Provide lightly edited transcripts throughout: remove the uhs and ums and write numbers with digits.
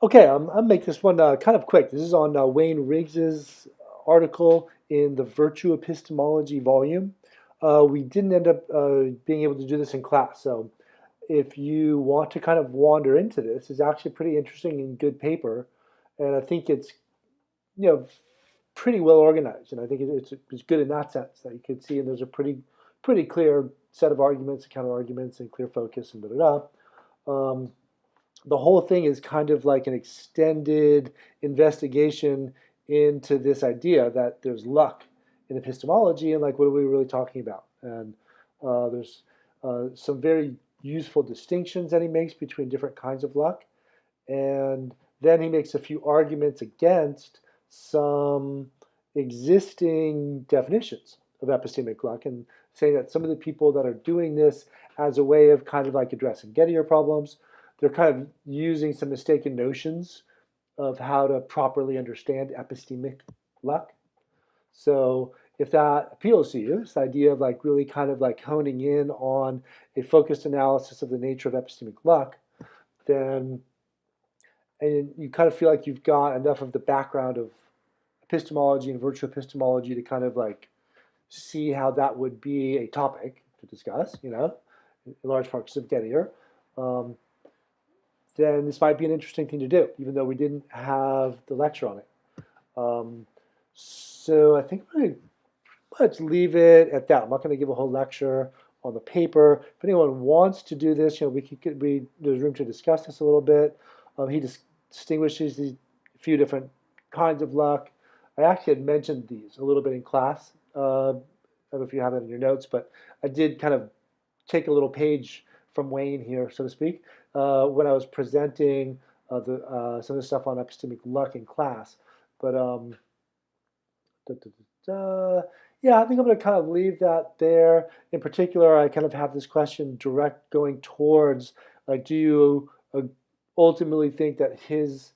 Okay, I'll make this one kind of quick. This is on Wayne Riggs's article in the Virtue Epistemology volume. We didn't end up being able to do this in class, so if you want to kind of wander into this, it's actually a pretty interesting and good paper, and I think it's you know pretty well organized, and I think it's good in that sense that you can see, and there's a pretty clear set of arguments and counter arguments and clear focus and da da da. The whole thing is kind of like an extended investigation into this idea that there's luck in epistemology and like what are we really talking about. And there's some very useful distinctions that he makes between different kinds of luck. And then he makes a few arguments against some existing definitions of epistemic luck and saying that some of the people that are doing this as a way of kind of like addressing Gettier problems, they're kind of using some mistaken notions of how to properly understand epistemic luck. So if that appeals to you, this idea of like really kind of like honing in on a focused analysis of the nature of epistemic luck, then and you kind of feel like you've got enough of the background of epistemology and virtue epistemology to kind of like see how that would be a topic to discuss, in large parts of Gettier, um, then this might be an interesting thing to do, even though we didn't have the lecture on it. So I think let's leave it at that. I'm not going to give a whole lecture on the paper. If anyone wants to do this, there's room to discuss this a little bit. He distinguishes these few different kinds of luck. I actually had mentioned these a little bit in class. I don't know if you have it in your notes, but I did kind of take a little page from Wayne here, so to speak, when I was presenting some of the stuff on epistemic luck in class. But da, da, da, da. Yeah, I think I'm going to kind of leave that there. In particular, I kind of have this question direct going towards like, do you ultimately think that his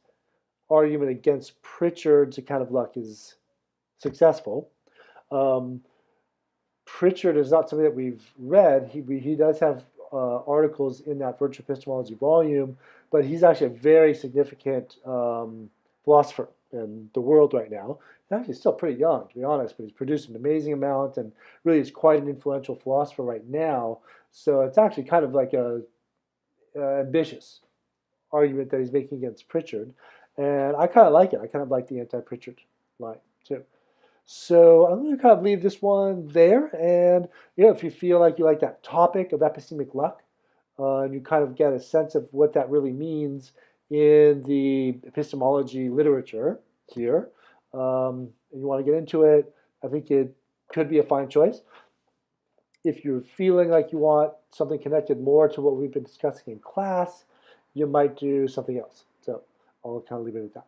argument against Pritchard's account of luck is successful? Um, Pritchard is not something that we've read. He does have articles in that Virtue Epistemology volume, but he's actually a very significant philosopher in the world right now. He's actually still pretty young, to be honest, but he's produced an amazing amount and really is quite an influential philosopher right now. So it's actually kind of like a ambitious argument that he's making against Pritchard, and I kind of like it. I kind of like the anti-Pritchard line too. So I'm going to kind of leave this one there. And if you feel like you like that topic of epistemic luck, and you kind of get a sense of what that really means in the epistemology literature here, and you want to get into it, I think it could be a fine choice. If you're feeling like you want something connected more to what we've been discussing in class, you might do something else. So I'll kind of leave it at that.